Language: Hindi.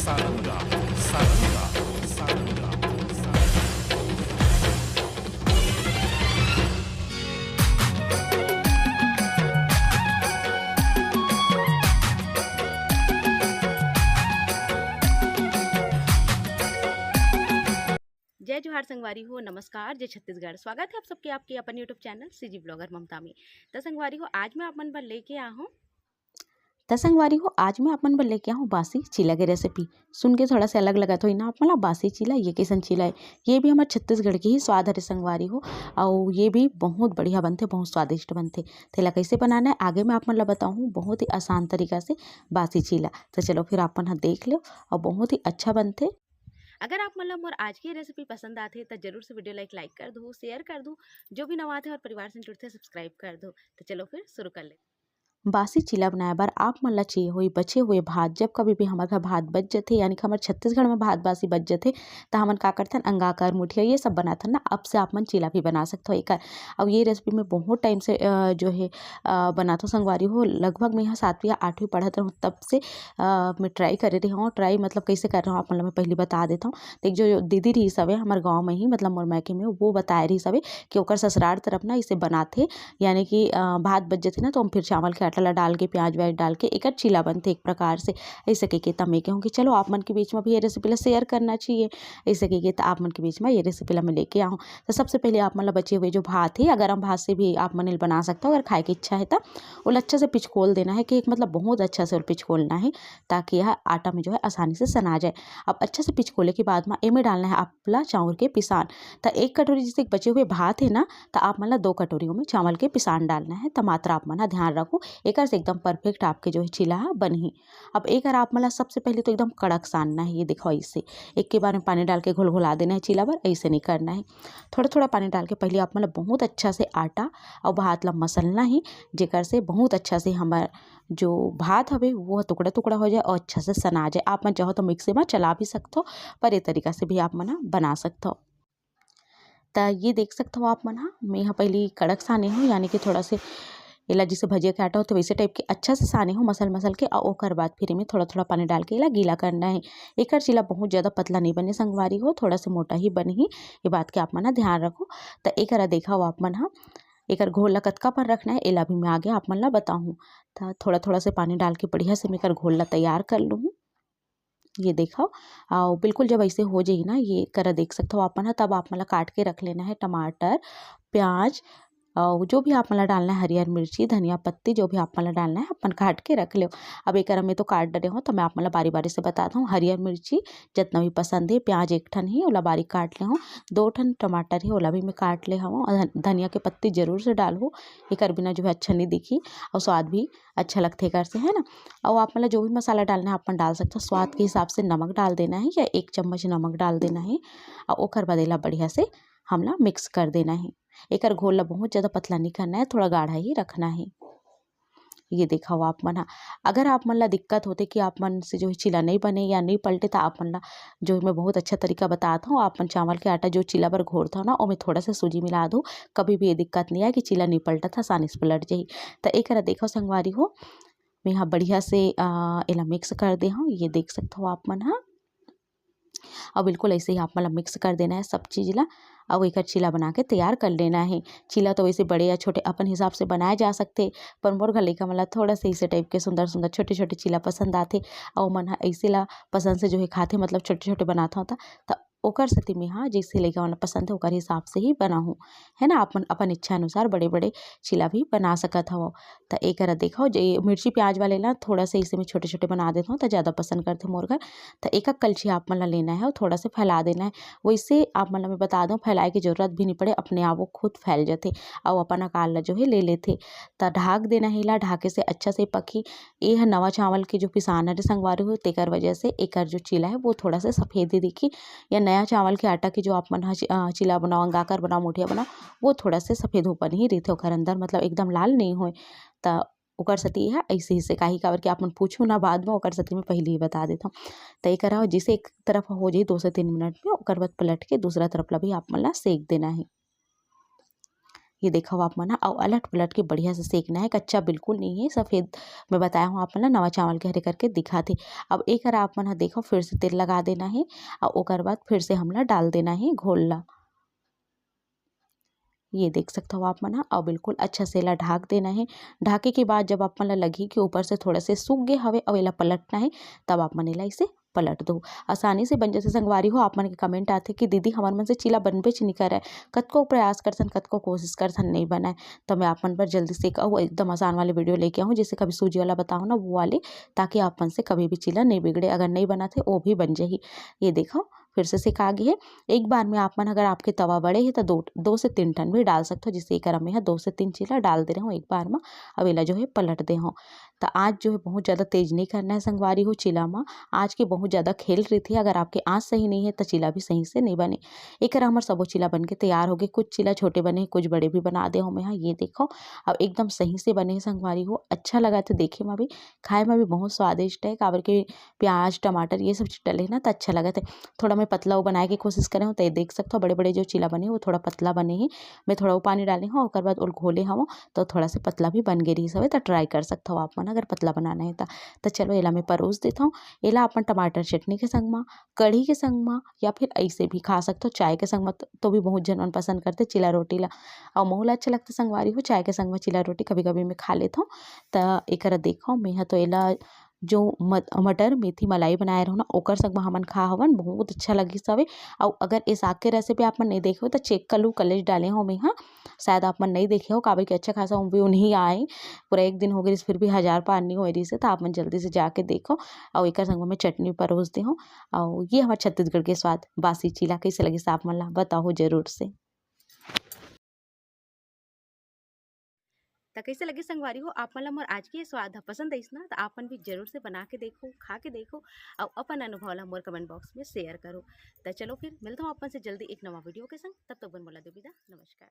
सारंगा सारंगा सारंगा जय जोहार संगवारी हो, नमस्कार। जय छत्तीसगढ़। स्वागत है आप सबके आपके अपन यूट्यूब चैनल सीजी ब्लॉगर ममता में। तो संगवारी हो, आज मैं अपन बर लेके आ हूँ संगवारी हो आज मैं अपन बर लेके आऊँ बासी चीला की रेसिपी। सुन के थोड़ा सा अलग लगा तो ना आप मला बासी चीला ये कैसन चीला है। ये भी हमारे छत्तीसगढ़ की ही स्वाद है संगवारी हो, और ये भी बहुत बढ़िया बनते, बहुत स्वादिष्ट बनते। तेला कैसे बनाना है आगे मैं आप मन ला बताऊँ, बहुत ही आसान तरीका से बासी चीला। तो चलो फिर अपन देख लो, और बहुत ही अच्छा बनते। अगर आप मतलब मोर आज की रेसिपी पसंद आते तो जरूर से वीडियो लाइक कर दो, शेयर कर दो, जो भी नवा थे और परिवार से जुड़ते सब्सक्राइब कर दो। तो चलो फिर शुरू कर ले। बासी चीला बनाए बर आप मन ला चाहिए हुई बचे हुए भात। जब कभी भी हमारे घर भात बच जाते, यानी कि हमारे छत्तीसगढ़ में भात बासी बच जाते, तो हमन का करथन अंगाकर मुठिया ये सब बनाथन ना। अब से आप मन चीला भी बना सकते हो एक। अब ये रेसिपी में बहुत टाइम से जो है बनातो संगवारी हो। लगभग मैं यहाँ 7वीं या 8वीं पढ़त रहूँ तब से मैं ट्राई करे रही हूँ। ट्राई मतलब कैसे कर रहा हूँ आप मन ला मैं पहले बता देता हूँ। तो एक जो दीदी रही सब है हमारे गाँव में ही, मतलब मोर मैके में, वो बताए रही सब कि ओकर ससुराल तरफ ना इसे बनाते। यानी कि भात बच जाते ना, तो हम फिर चावल के आटा ला डाल के प्याज व्याज डाल के एक चीला बनते एक प्रकार से। ऐसे के तब मैं कहूँ कि चलो आप मन के बीच में भी ये रेसिपी ला शेयर करना चाहिए। ऐसे के तो आप मन के बीच में ये रेसिपी ला मैं लेके आऊँ। तो सबसे पहले आप मन ला बचे हुए जो भात है, अगर हम भात से भी आप मन बना सकते हो, अगर खाए की इच्छा है तो वो अच्छा से पिचकोल देना है कि एक मतलब बहुत अच्छा से पिचकोलना है, ताकि यह आटा में जो है आसानी से सना जाए। अब अच्छा से पिचकोले के बाद में इमें डालना है आपला चावल के पिसान। तो एक कटोरी जैसे बचे हुए भात है ना, तो आप मतलब 2 कटोरियों में चावल के पिसान डालना है। तो मात्रा आप मन ध्यान रखो, एक से एकदम परफेक्ट आपके जो है चीला बनी। अब एक आप मतलब सबसे पहले तो एकदम कड़क सानना है। ये देखो ऐसे एक के बार में पानी डाल के घोल देना है चीला पर, ऐसे नहीं करना है। थोड़ा थोड़ा पानी डाल के पहले आप मतलब बहुत अच्छा से आटा और भात ला मसलना है, जेकर से बहुत अच्छा से हमारा जो भात हवे वो टुकड़ा टुकड़ा हो जाए और अच्छा से सना जाए। आप मन चाहो तो मिक्सी में चला भी सकते हो, पर ये तरीका से भी आप मन बना सकते हो। तो ये देख सकते हो आप मन मैं यहाँ पहले कड़क साने हूँ, यानी कि थोड़ा से एला जैसे भजिया के आटा हो तो वैसे टाइप के अच्छा से साने हो मसल मसल के। और ओकर बाद फिर में थोड़ा थोड़ा पानी डाल के एला गीला करना है। एकर चीला बहुत ज़्यादा पतला नहीं बने संगवारी हो, थोड़ा से मोटा ही बने ही। ये बात के आप मन ध्यान रखो। तो एकरा देखा हो आप मन एकर घोल ला कतका पर रखना है, एला भी मैं आगे आप मन ला बताऊँ। तो थोड़ा थोड़ा से पानी डाल के बढ़िया से मैं एकर घोल ला तैयार कर लूँ। ये देखो और बिल्कुल जब ऐसे हो जाए ना, ये करा देख सकते हो आप मन तब आप मतलब काट के रख लेना है टमाटर, प्याज, और जो भी आप मतलब डालना है, हरियर मिर्ची, धनिया पत्ती, जो भी आप मतलब डालना है अपन काट के रख लो। अब एक में तो काट डरे हो, तो मैं आप मतलब बारी बारी से बताता हूँ। हरियर मिर्ची जितना भी पसंद है, प्याज एक ठन ही ओला बारीक काट ले हूँ, 2 ठन टमाटर है ओला भी मैं काट ले हूँ, और धनिया के पत्ती जरूर से डालूँ। एक बिना जो है अच्छा नहीं दिखी और स्वाद भी अच्छा लगते कर से, है ना। और आप मतलब जो भी मसाला डालना है अपन डाल सकते हो। स्वाद के हिसाब से नमक डाल देना है, या 1 चम्मच नमक डाल देना है। और ओकर बदेला बढ़िया से हमला मिक्स कर देना है। एकर घोल ला बहुत ज़्यादा पतला नहीं करना है, थोड़ा गाढ़ा ही रखना है। ये देखा हो आप मन अगर आप मन ला दिक्कत होते कि आप मन से जो है चीला नहीं बने या नहीं पलटे, तो आप मन ला जो है मैं बहुत अच्छा तरीका बताता हूँ। आप मन चावल के आटा जो चीला पर घोरता हो ना, और मैं थोड़ा सा सूजी मिला दो, कभी भी ये दिक्कत नहीं आए कि चीला नहीं पलटा था, आसानी से पलट जाही। तो एक देखो संगवारी हो, मैं यहाँ बढ़िया से एला मिक्स कर दे हूँ। ये देख सकते हो आप मन और बिल्कुल ऐसे ही आप मतलब मिक्स कर देना है सब चीज़ ला। और एक चीला बना के तैयार कर लेना है। चीला तो वैसे बड़े या छोटे अपन हिसाब से बनाए जा सकते, पर मोर घर लइका मतलब थोड़ा से ऐसे टाइप के सुंदर सुंदर छोटे छोटे चीला पसंद आते, और मन ऐसे ला पसंद से जो है खाते, मतलब छोटे छोटे बनाता होता। तो ओकर सेती में हाँ जैसे लइका वाला पसंद है ओकर हिसाब से ही बनाहूँ, है ना। अपन अपन इच्छा अनुसार बड़े बड़े चीला भी बना सकत हो। तो एक देखो जो मिर्ची प्याज वाले ला थोड़ा से इसे में छोटे छोटे बना देता हूँ, तो ज़्यादा पसंद करते मोर घर। तो एक कलछी आप मन ला लेना है और थोड़ा से फैला देना है। वैसे आप मतलब मैं बता दूं, फैलाए की जरूरत भी नहीं पड़े, अपने आप वो खुद फैल जाते और अपन आकार ला जो है ले लेते। तो ढाक देना है, ला ढाके से अच्छा से पकी। ये है नवा चावल की जो पिसान है संगवारी हो, तेकर वजह से एकर जो चीला है वो थोड़ा से सफ़ेद ही दिखी। या नया चावल के आटा की जो आप मन चीला बनाओ, अंगाकर बनाओ, मुठिया बनाओ, वो थोड़ा से सफ़ेद ऊपर ही रहते ओकर अंदर, मतलब एकदम लाल नहीं हो। तो ओकर सती है ऐसे ही से काही काबर के आप मन पूछू ना बाद में, ओकर सती में पहले ही बता देता हूँ। तो ये करा जिसे एक तरफ हो जाए 2 से 3 मिनट में, ओकर बाद पलट के दूसरा तरफ ला भी आप मन ला सेक देना है। ये देखो आप मन और अलट पलट के बढ़िया से सेकना है, कच्चा बिल्कुल नहीं है। सफ़ेद मैं बताया हूँ आप मन नवा चावल के हरे करके दिखा थे। अब एक आप मन देखो फिर से तेल लगा देना है और ओकर बाद फिर से हमला डाल देना है घोल ला। ये देख सकते हो आप मन और बिल्कुल अच्छा से एला ढाक देना है। ढाके के बाद जब आप मन ला लगी कि ऊपर से थोड़ा से सूख गए हवे और एला पलटना है, तब आप मन एला इसे पलट दो। आसानी से बन जैसे संगवारी हो। आप मन के कमेंट आथे कि दीदी हमर मन से चीला बनबे च नहीं करे, कतको प्रयास करथन कतको कोशिश करथन नहीं बनाए। तो मैं आप मन पर जल्दी से एकदम आसान वाले वीडियो लेके आऊँ, जैसे कभी सूजी वाला बताऊँ ना वो वाले, ताकि आप मन से कभी भी चीला नहीं बिगड़े। अगर नहीं बना थे वो भी बन जाही। ये देखो फिर से सिका गई है। एक बार में आप मन अगर आपके तवा बड़े है तो दो से 3 टन भी डाल सकते हो। जिससे एक में है 2 से 3 चीला डाल दे रहे हो एक बार में। अब एला जो है पलट दे हो। तो आज जो है बहुत ज़्यादा तेज नहीं करना है संगवारी हो चीला में। आज के बहुत ज़्यादा खेल रही थी। अगर आपके आँच सही नहीं है तो चीला भी सही से नहीं बने। एक हमारे सबो चीला बन के तैयार हो गए। कुछ चीला छोटे बने कुछ बड़े भी बना दे हो मैं। हाँ ये देखो अब एकदम सही से बने संगवारी हो। अच्छा लगा तो देखे में भी खाए में भी बहुत स्वादिष्ट है। काबर के प्याज टमाटर ये सब चीज डले ना तो अच्छा लगा थे। थोड़ा मैं पतला बनाए की कोशिश करे हूँ तो ये देख सकते हो बड़े बड़े जो चीला बने वो थोड़ा पतला बने ही। मैं थोड़ा वो पानी डाली हूँ और बाद और घोले हूँ तो थोड़ा से पतला भी बन गई सब। तो ट्राई कर सकते हो आप मन अगर पतला बनाना है तो चलो एला मैं परोस देता हूँ। एला अपन टमाटर चटनी के संग में कढ़ी के संग में या फिर ऐसे भी खा सकते हो। चाय के संग में तो भी बहुत जन पसंद करते चिला रोटी ला और मोहला अच्छा लगता संगवारी हो। चाय के संग में चिला रोटी कभी कभी मैं खा लेता हूँ। तो एक देखो मैं तो एला जो मटर मेथी मलाई बनाए रहो ना ओकर संग में हमन खा हवन बहुत अच्छा लगी सवे। और अगर इस आग के रेसिपी आप मन नहीं देखे हो तो चेक कर लूँ कलेज डाले हो मैं। हाँ शायद आप मन नहीं देखे हो काबर के अच्छा खासा भी उन्हीं आए। पूरा एक दिन हो गई फिर भी 1000 पार नहीं हो रही से। तो आप मन जल्दी से जाके देखो। और एक संग में चटनी परोस दे हो। और ये हमारे छत्तीसगढ़ के स्वाद बासी चीला कैसे लगी आप मन ला बताओ जरूर से। तो कैसे लगे संगवारी हो आप मन ला मोर आज के ये स्वाद ह पसंद आइस ना तो आप मन भी जरूर से बना के देखो खा के देखो और अपन अनुभव ला मोर कमेंट बॉक्स में शेयर करो। तो चलो फिर मिलता हूँ अपन से जल्दी एक नवा वीडियो के संग। तब तक बन बोला दो विदा नमस्कार।